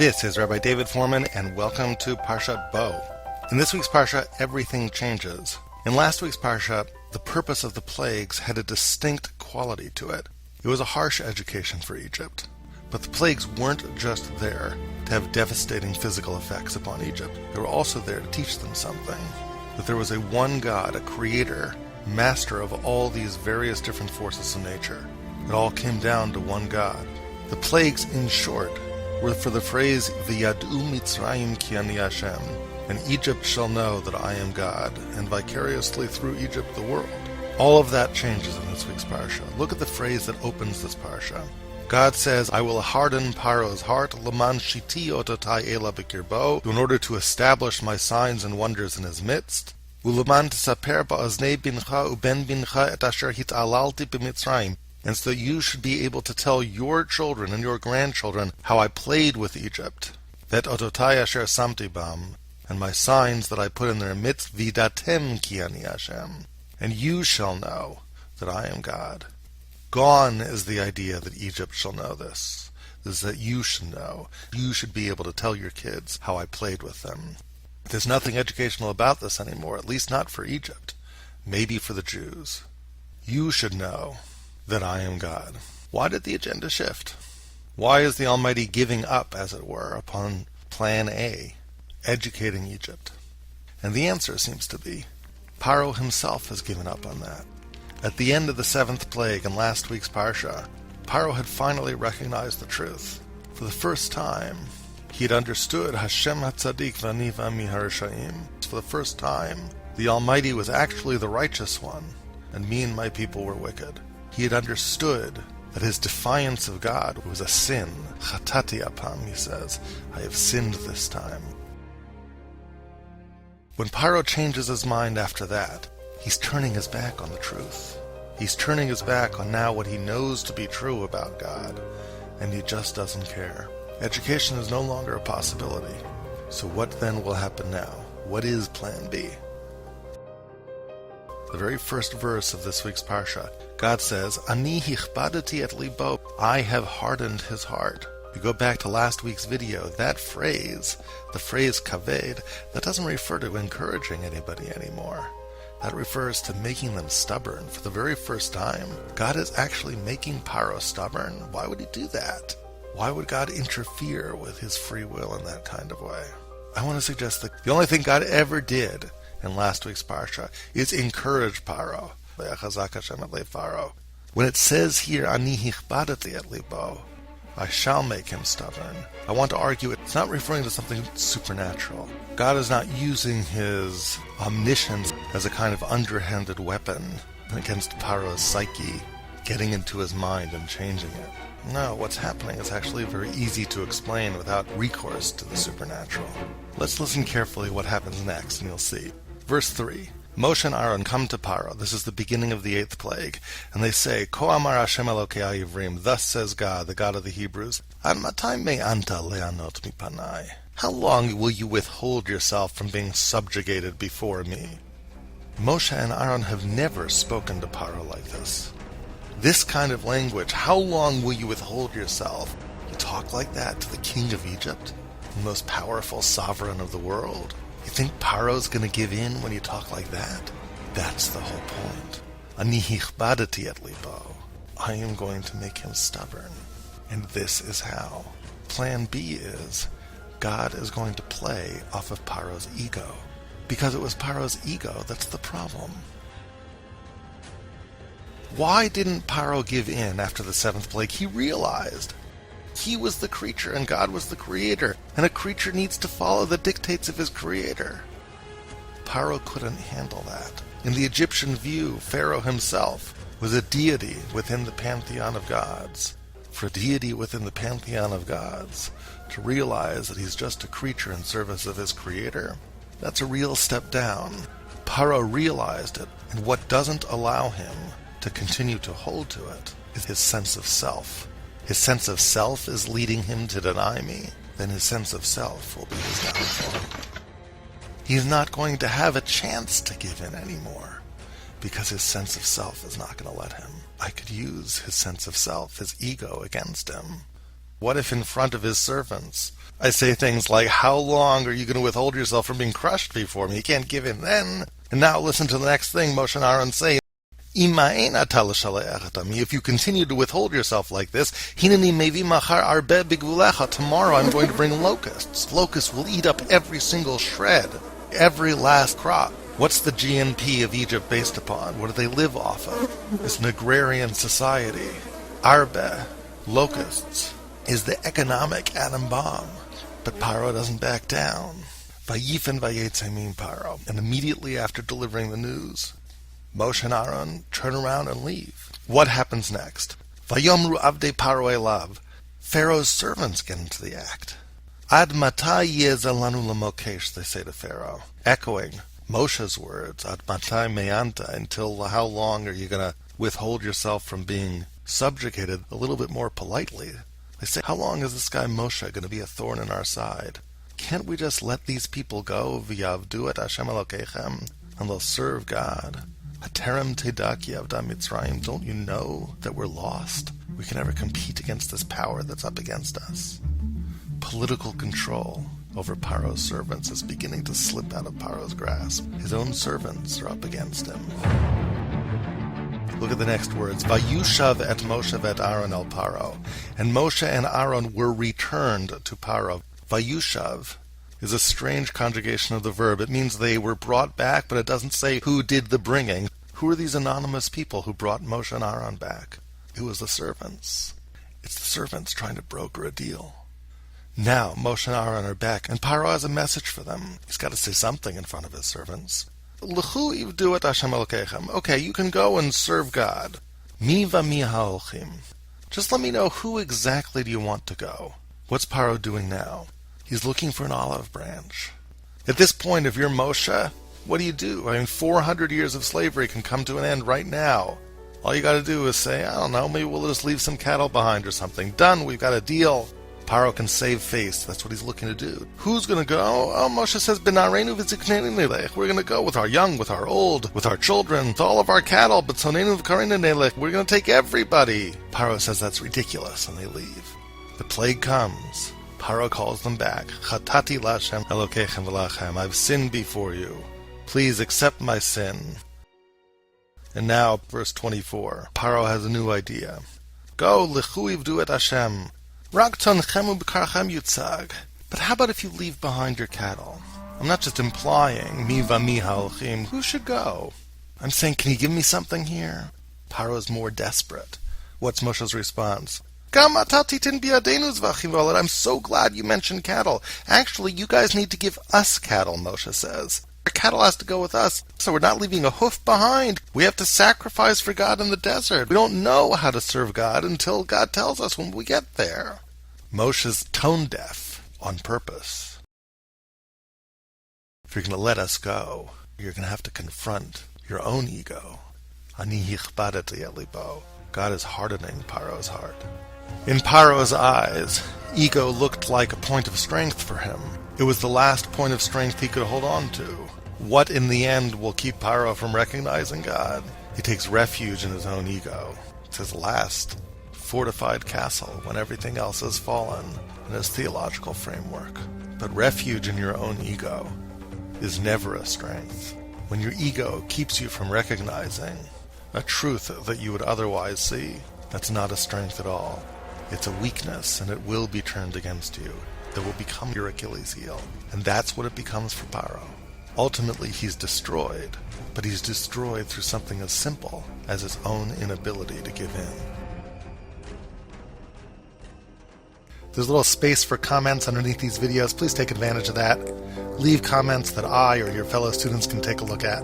This is Rabbi David Fohrman, and welcome to Parshat Bo. In this week's Parsha, everything changes. In last week's Parsha, the purpose of the plagues had a distinct quality to it. It was a harsh education for Egypt. But the plagues weren't just there to have devastating physical effects upon Egypt. They were also there to teach them something. That there was a one God, a creator, master of all these various different forces in nature. It all came down to one God. The plagues, in short, were for the phrase, V'yad'u Mitzrayim ki ani Hashem, and Egypt shall know that I am God, and vicariously through Egypt the world. All of that changes in this week's Parsha. Look at the phrase that opens this Parsha. God says, I will harden Pharaoh's heart, Laman shiti ototai ela b'kirbo, in order to establish my signs and wonders in his midst. U'laman tsaper ba'aznei bincha u'ben bincha et asher hit'alalti b'Mitzrayim, and so you should be able to tell your children and your grandchildren how I played with Egypt. Vet ototai asher samti bam, and my signs that I put in their midst, vidatem ki ani Hashem, and you shall know that I am God. Gone is the idea that Egypt shall know this. This is that you should know. You should be able to tell your kids how I played with them. There's nothing educational about this anymore, at least not for Egypt. Maybe for the Jews. You should know that I am God. Why did the agenda shift? Why is the Almighty giving up, as it were, upon Plan A, educating Egypt? And the answer seems to be, Pharaoh himself has given up on that. At the end of the seventh plague in last week's Parsha, Pharaoh had finally recognized the truth. For the first time, he had understood Hashem HaTzadik v'ani v'ami harashaim. For the first time, the Almighty was actually the righteous one, and me and my people were wicked. He had understood that his defiance of God was a sin. Chatati apam, he says, I have sinned this time. When Pharaoh changes his mind after that, he's turning his back on the truth. He's turning his back on now what he knows to be true about God, and he just doesn't care. Education is no longer a possibility. So what then will happen now? What is Plan B? The very first verse of this week's Parsha, God says, Ani hichbadati et libo, I have hardened his heart. You go back to last week's video, that phrase, the phrase kaved, that doesn't refer to encouraging anybody anymore. That refers to making them stubborn. For the very first time, God is actually making Pharaoh stubborn. Why would he do that? Why would God interfere with his free will in that kind of way? I want to suggest that the only thing God ever did in last week's Parsha is encourage Pharaoh. When it says here, Ani hichbadati et libo, I shall make him stubborn, I want to argue it's not referring to something supernatural. God is not using his omniscience as a kind of underhanded weapon against Pharaoh's psyche, getting into his mind and changing it. No, what's happening is actually very easy to explain without recourse to the supernatural. Let's listen carefully what happens next, and you'll see. Verse 3. Moshe and Aaron come to Pharaoh. This is the beginning of the eighth plague. And they say, Ko amar Hashem Elokei ha'ivrim, thus says God, the God of the Hebrews, Ad matai me'anta le'anot mipanai. How long will you withhold yourself from being subjugated before me? Moshe and Aaron have never spoken to Pharaoh like this. This kind of language, how long will you withhold yourself? You talk like that to the king of Egypt, the most powerful sovereign of the world. You think Pharaoh's going to give in when you talk like that? That's the whole point. Ani hichbadati et libo. I am going to make him stubborn. And this is how. Plan B is, God is going to play off of Pharaoh's ego. Because it was Pharaoh's ego that's the problem. Why didn't Pharaoh give in after the seventh plague? He realized he was the creature and God was the creator, and a creature needs to follow the dictates of his creator. Pharaoh couldn't handle that. In the Egyptian view, Pharaoh himself was a deity within the pantheon of gods. For a deity within the pantheon of gods to realize that he's just a creature in service of his creator, that's a real step down. Pharaoh realized it, and what doesn't allow him to continue to hold to it is his sense of self. His sense of self is leading him to deny me, then his sense of self will be his downfall. He's not going to have a chance to give in anymore, because his sense of self is not going to let him. I could use his sense of self, his ego, against him. What if in front of his servants I say things like, how long are you going to withhold yourself from being crushed before me? You can't give in then. And now listen to the next thing Moshe and Aaron say. If you continue to withhold yourself like this, tomorrow I'm going to bring locusts. Locusts will eat up every single shred, every last crop. What's the GNP of Egypt based upon? What do they live off of? It's an agrarian society. Arbe, locusts, is the economic atom bomb. But Pharaoh doesn't back down. Vayifen vayetzemin Pharaoh. And immediately after delivering the news, Moshe and Aaron turn around and leave. What happens next? Vayomru avdei Pharaoh elav. Pharaoh's servants get into the act. Ad matai yezalanu lamokesh, they say to Pharaoh, echoing Moshe's words, Ad matai me'anta, until how long are you going to withhold yourself from being subjugated? A little bit more politely, they say, how long is this guy Moshe going to be a thorn in our side? Can't we just let these people go? V'yavdu et Hashem Elokechem, and they'll serve God. Haterem tedak yavda Mitzrayim. Don't you know that we're lost? We can never compete against this power that's up against us. Political control over Pharaoh's servants is beginning to slip out of Pharaoh's grasp. His own servants are up against him. Look at the next words. Vayushav et Moshe vet Aaron el Paro. And Moshe and Aaron were returned to Pharaoh. Vayushav is a strange conjugation of the verb. It means they were brought back, but it doesn't say who did the bringing. Who are these anonymous people who brought Moshe and Aaron back? It was the servants. It's the servants trying to broker a deal. Now Moshe and Aaron are back, and Pharaoh has a message for them. He's got to say something in front of his servants. L'chu ivdu et Hashem Elokechem. Okay, you can go and serve God. Mi va mi ha'olchim. Just let me know, who exactly do you want to go? What's Pharaoh doing now? He's looking for an olive branch. At this point, if you're Moshe, what do? 400 years of slavery can come to an end right now. All you got to do is say, I don't know, maybe we'll just leave some cattle behind or something. Done, we've got a deal. Pharaoh can save face. That's what he's looking to do. Who's going to go? Oh, Moshe says, B'narenu v'ziknenu nelech. We're going to go with our young, with our old, with our children, with all of our cattle. B'tzonenu v'karenu nelech. We're going to take everybody. Pharaoh says that's ridiculous, and they leave. The plague comes. Pharaoh calls them back. Chatati l'Hashem Elokechem v'lachem. I've sinned before you. Please accept my sin. And now, verse 24. Pharaoh has a new idea. Go, l'chu ivdu et Hashem. Ragton chemu b'karchem yutzag. But how about if you leave behind your cattle? I'm not just implying mi va mi ha'olchim. Who should go? I'm saying, can you give me something here? Pharaoh is more desperate. What's Moshe's response? I'm so glad you mentioned cattle. Actually, you guys need to give us cattle, Moshe says. Our cattle has to go with us, so we're not leaving a hoof behind. We have to sacrifice for God in the desert. We don't know how to serve God until God tells us when we get there. Moshe's tone deaf on purpose. If you're going to let us go, you're going to have to confront your own ego. Ani hichbadeti el libo. God is hardening Pharaoh's heart. In Pharaoh's eyes, ego looked like a point of strength for him. It was the last point of strength he could hold on to. What in the end will keep Pharaoh from recognizing God? He takes refuge in his own ego. It's his last fortified castle when everything else has fallen in his theological framework. But refuge in your own ego is never a strength. When your ego keeps you from recognizing a truth that you would otherwise see, that's not a strength at all. It's a weakness, and it will be turned against you. It will become your Achilles heel. And that's what it becomes for Pharaoh. Ultimately, he's destroyed, but he's destroyed through something as simple as his own inability to give in. There's a little space for comments underneath these videos. Please take advantage of that. Leave comments that I or your fellow students can take a look at.